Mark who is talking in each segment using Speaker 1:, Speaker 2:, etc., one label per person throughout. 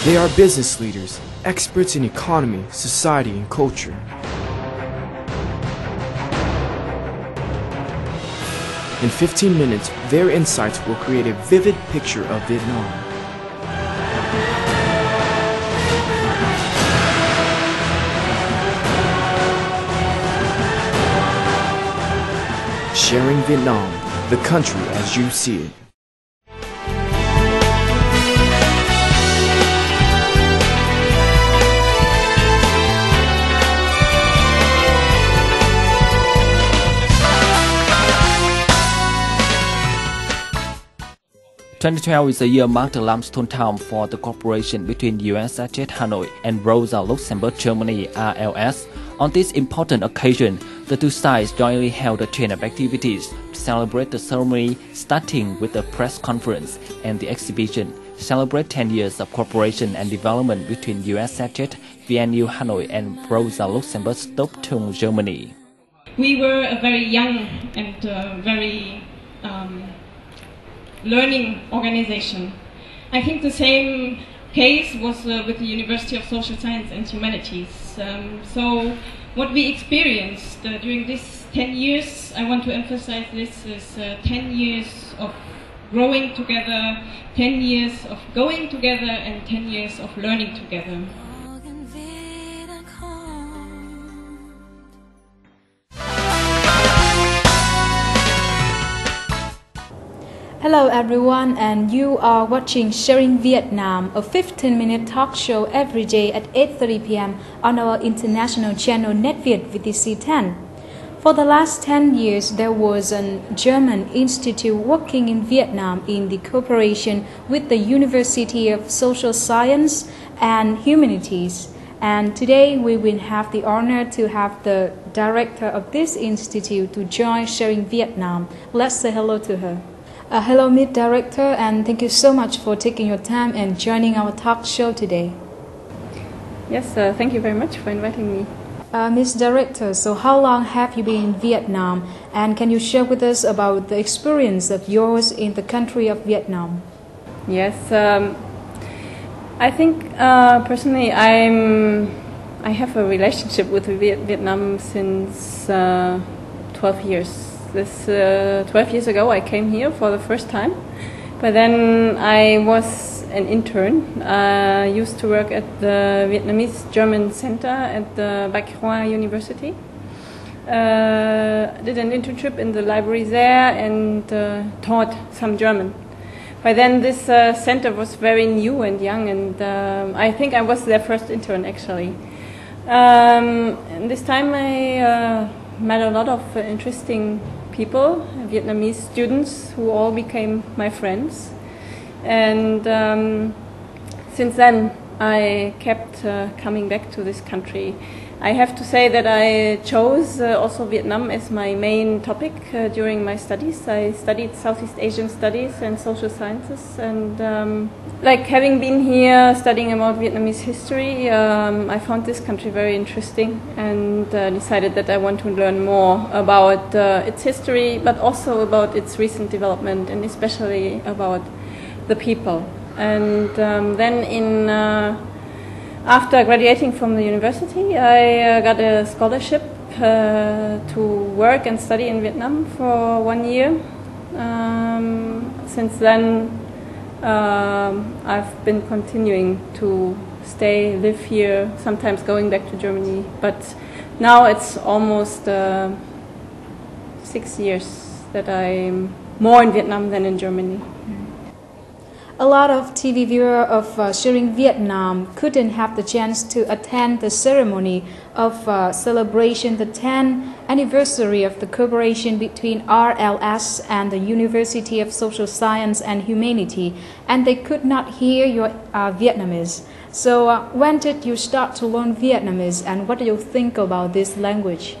Speaker 1: They are business leaders, experts in economy, society, and culture. In 15 minutes, their insights will create a vivid picture of Vietnam. Sharing Vietnam, the country as you see it.
Speaker 2: (2012) is the year marked the limestone time for the cooperation between USSR Hanoi and Rosa Luxembourg Germany (RLS). On this important occasion, the two sides jointly held a chain of activities to celebrate the ceremony, starting with a press conference and the exhibition to celebrate 10 years of cooperation and development between USSR, VNU Hanoi and Rosa Luxembourg Stockholm, Germany.
Speaker 3: We were a very young and very learning organization. I think the same case was with the University of Social Science and Humanities. So what we experienced during these 10 years, I want to emphasize this, is 10 years of growing together, 10 years of going together, and 10 years of learning together.
Speaker 4: Hello everyone, and you are watching Sharing Vietnam, a 15-minute talk show every day at 8:30 p.m. on our international channel NETVIET VTC 10. For the last 10 years, there was a German institute working in Vietnam in the cooperation with the University of Social Science and Humanities. And today we will have the honor to have the director of this institute to join Sharing Vietnam. Let's say hello to her. Hello, Ms. Director, and thank you so much for taking your time and joining our talk show today.
Speaker 3: Yes, thank you very much for inviting me.
Speaker 4: Ms. Director, so how long have you been in Vietnam, and can you share with us about the experience of yours in the country of Vietnam?
Speaker 3: Yes, I think personally I have a relationship with Vietnam since 12 years. This 12 years ago I came here for the first time, but then I was an intern. I used to work at the Vietnamese German Center at the Bạch Hoa University. Did an internship in the library there and taught some German. By then this center was very new and young, and I think I was their first intern actually. And this time I met a lot of interesting people, Vietnamese students who all became my friends, and since then I kept coming back to this country. I have to say that I chose also Vietnam as my main topic during my studies. I studied Southeast Asian studies and social sciences, and like having been here studying about Vietnamese history, I found this country very interesting and decided that I want to learn more about its history, but also about its recent development, and especially about the people. And then after graduating from the university, I got a scholarship to work and study in Vietnam for 1 year. Since then, I've been continuing to live here, sometimes going back to Germany, but now it's almost 6 years that I'm more in Vietnam than in Germany.
Speaker 4: A lot of TV viewers of Sharing Vietnam couldn't have the chance to attend the ceremony of celebration the 10th anniversary of the cooperation between RLS and the University of Social Science and Humanity, and they could not hear your Vietnamese. So when did you start to learn Vietnamese, and what do you think about this language?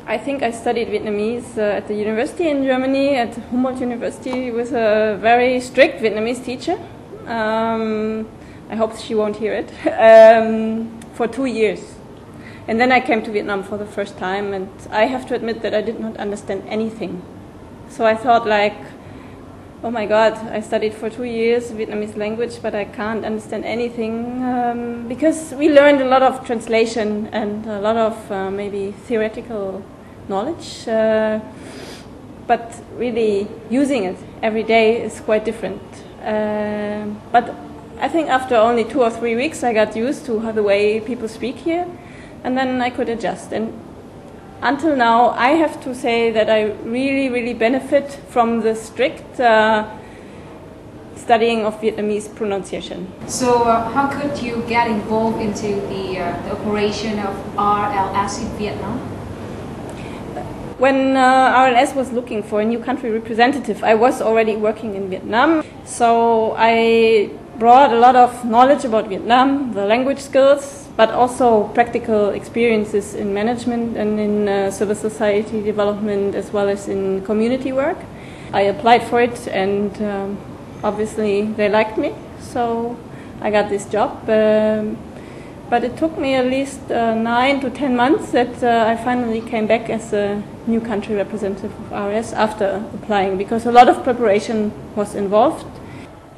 Speaker 3: I think I studied Vietnamese at the university in Germany, at Humboldt University, with a very strict Vietnamese teacher. I hope she won't hear it. For 2 years. And then I came to Vietnam for the first time, and I have to admit that I did not understand anything. So I thought like, Oh my God, I studied for 2 years Vietnamese language, but I can't understand anything because we learned a lot of translation and a lot of maybe theoretical knowledge, but really using it every day is quite different. But I think after only 2 or 3 weeks I got used to how the way people speak here, and then I could adjust. And until now, I have to say that I really benefit from the strict studying of Vietnamese pronunciation.
Speaker 4: So how could you get involved into the operation of RLS in Vietnam?
Speaker 3: When RLS was looking for a new country representative, I was already working in Vietnam. So I brought a lot of knowledge about Vietnam, the language skills, but also practical experiences in management and in civil society development as well as in community work. I applied for it and obviously they liked me, so I got this job. But it took me at least 9 to 10 months that I finally came back as a new country representative of RS after applying, because a lot of preparation was involved.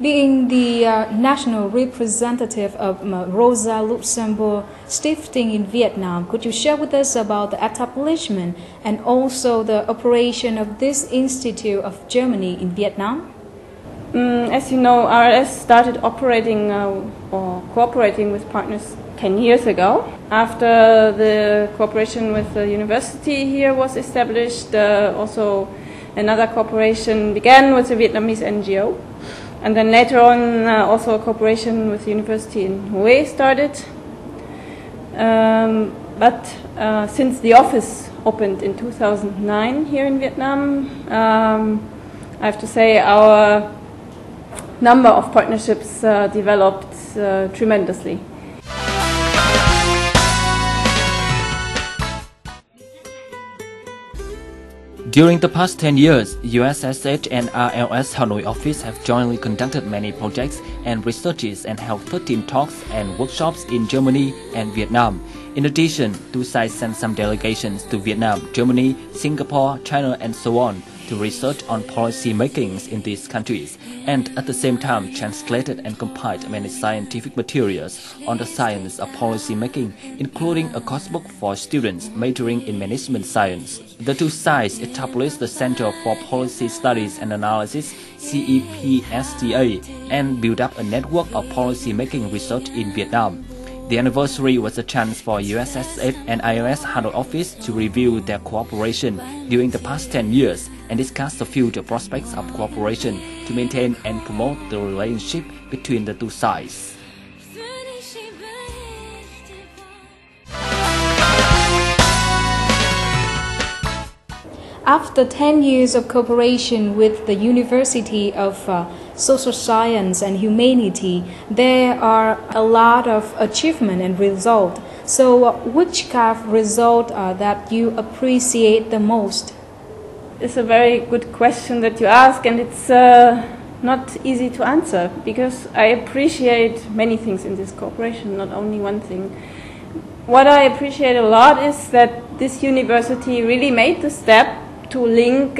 Speaker 4: Being the national representative of Rosa Luxemburg Stiftung in Vietnam, could you share with us about the establishment and also the operation of this institute of Germany in Vietnam?
Speaker 3: As you know, RS started operating or cooperating with partners 10 years ago. After the cooperation with the university here was established, also another cooperation began with the Vietnamese NGO. And then later on, also a cooperation with the university in Hue started. But since the office opened in 2009 here in Vietnam, I have to say our number of partnerships developed tremendously.
Speaker 2: During the past 10 years, USSH and RLS Hanoi office have jointly conducted many projects and researches and held 13 talks and workshops in Germany and Vietnam. In addition, two sides sent some delegations to Vietnam, Germany, Singapore, China, and so on to research on policy makings in these countries, and at the same time translated and compiled many scientific materials on the science of policy making, including a course book for students majoring in management science. The two sides established the Center for Policy Studies and Analysis (CEPSTA) and built up a network of policy making research in Vietnam. The anniversary was a chance for USSF and IOS Hanoi office to review their cooperation during the past 10 years and discuss the future prospects of cooperation to maintain and promote the relationship between the two sides.
Speaker 4: After 10 years of cooperation with the University of Social Science and Humanity, there are a lot of achievement and result. So which kind of result that you appreciate the most?
Speaker 3: It's a very good question that you ask, and it's not easy to answer because I appreciate many things in this cooperation, not only one thing. What I appreciate a lot is that this university really made the step to link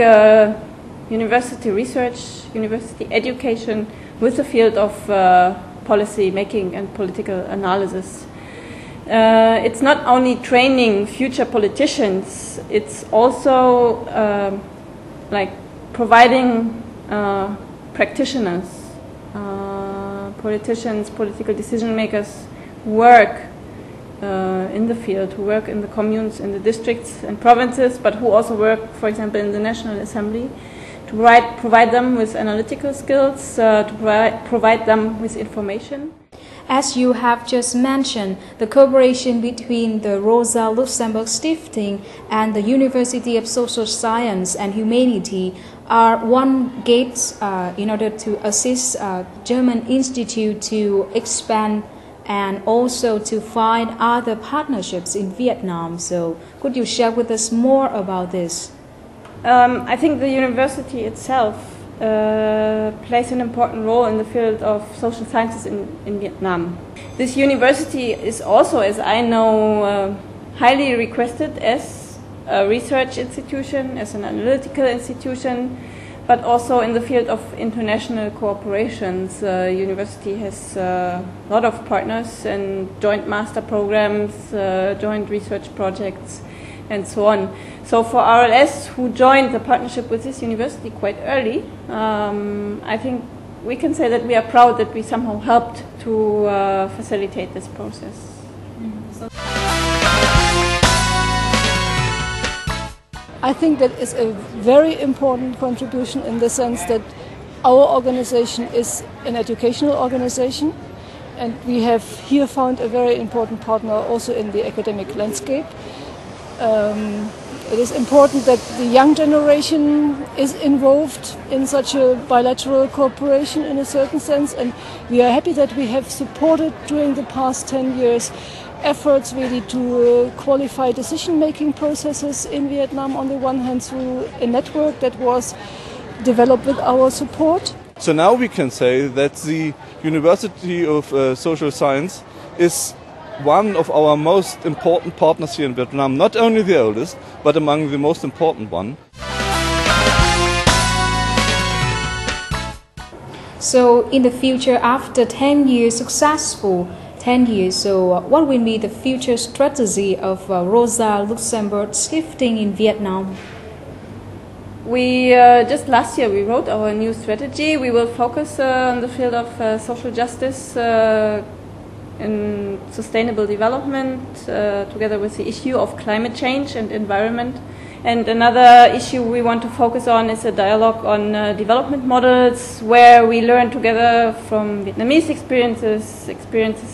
Speaker 3: university research, university education with the field of policy making and political analysis. It's not only training future politicians, it's also like providing practitioners, politicians, political decision makers who work in the field, who work in the communes, in the districts and provinces, but who also work, for example, in the National Assembly, to provide them with analytical skills, to provide them with information.
Speaker 4: As you have just mentioned, the cooperation between the Rosa Luxemburg Stiftung and the University of Social Science and Humanity are one gate in order to assist German Institute to expand and also to find other partnerships in Vietnam. So could you share with us more about this?
Speaker 3: I think the university itself plays an important role in the field of social sciences in Vietnam. This university is also, as I know, highly requested as a research institution, as an analytical institution, but also in the field of international cooperations. University has a lot of partners and joint master programs, joint research projects, and so on. So for RLS, who joined the partnership with this university quite early, I think we can say that we are proud that we somehow helped to facilitate this process.
Speaker 5: I think that is a very important contribution in the sense that our organization is an educational organization, and we have here found a very important partner also in the academic landscape. It is important that the young generation is involved in such a bilateral cooperation in a certain sense, and we are happy that we have supported during the past 10 years efforts really to qualify decision-making processes in Vietnam on the one hand through a network that was developed with our support.
Speaker 6: So now we can say that the University of Social Science is one of our most important partners here in Vietnam, not only the oldest, but among the most important one.
Speaker 4: So in the future, after 10 years successful, 10 years, so what will be the future strategy of Rosa Luxemburg shifting in Vietnam?
Speaker 3: We just last year we wrote our new strategy. We will focus on the field of social justice and sustainable development, together with the issue of climate change and environment. And another issue we want to focus on is a dialogue on development models, where we learn together from Vietnamese experiences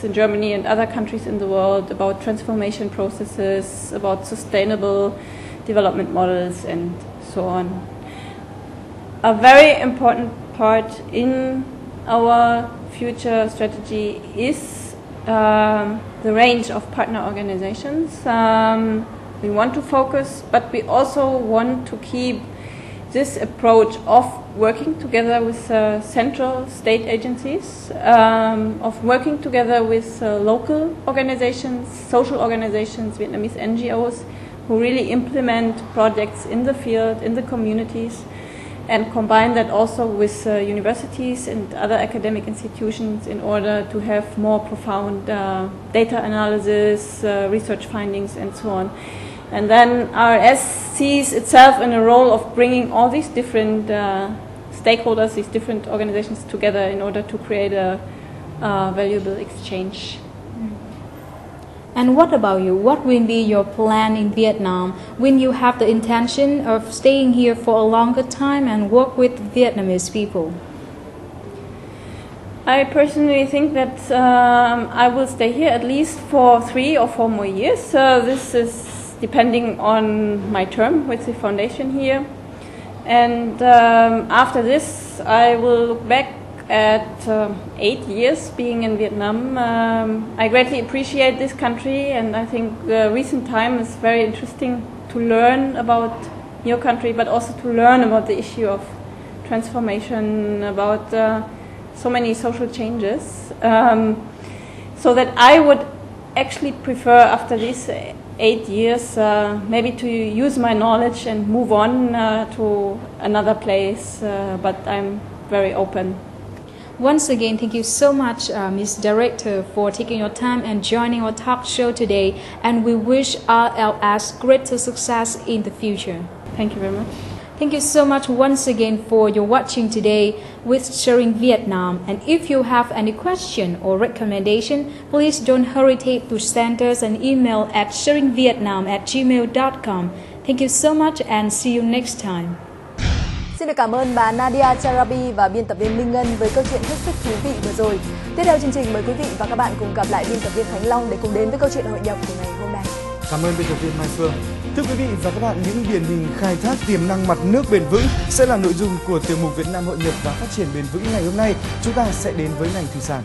Speaker 3: in Germany and other countries in the world about transformation processes, about sustainable development models, and so on. A very important part in our future strategy is the range of partner organizations. We want to focus, but we also want to keep this approach of working together with central state agencies, of working together with local organizations, social organizations, Vietnamese NGOs, who really implement projects in the field, in the communities, and combine that also with universities and other academic institutions in order to have more profound data analysis, research findings, and so on. And then RS sees itself in a role of bringing all these different stakeholders, these different organizations together in order to create a valuable exchange.
Speaker 4: And what about you? What will be your plan in Vietnam when you have the intention of staying here for a longer time and work with Vietnamese people?
Speaker 3: I personally think that I will stay here at least for 3 or 4 more years. This is depending on my term with the foundation here. And after this, I will look back at 8 years being in Vietnam. I greatly appreciate this country, and I think the recent time is very interesting to learn about your country, but also to learn about the issue of transformation, about so many social changes. So that I would actually prefer, after these 8 years, maybe to use my knowledge and move on to another place, but I'm very open.
Speaker 4: Once again, thank you so much, Ms. Director, for taking your time and joining our talk show today, and we wish RLS greater success in the future.
Speaker 3: Thank you very much.
Speaker 4: Thank you so much once again for your watching today with Sharing Vietnam. And if you have any question or recommendation, please don't hesitate to send us an email at sharingvietnam@gmail.com. Thank you so much and see you next time.
Speaker 7: Xin được cảm ơn bà Nadia Charabi và biên tập viên Minh Ngân với câu chuyện hết sức thú vị vừa rồi. Tiếp theo chương trình, mời quý vị và các bạn cùng gặp lại biên tập viên Khánh Long để cùng đến với câu chuyện hội nhập của ngày hôm nay.
Speaker 8: Cảm ơn biên tập viên Mai Phương. Thưa quý vị và các bạn, những điển hình khai thác tiềm năng mặt nước bền vững sẽ là nội dung của tiểu mục Việt Nam hội nhập và phát triển bền vững ngày hôm nay. Chúng ta sẽ đến với ngành thủy sản.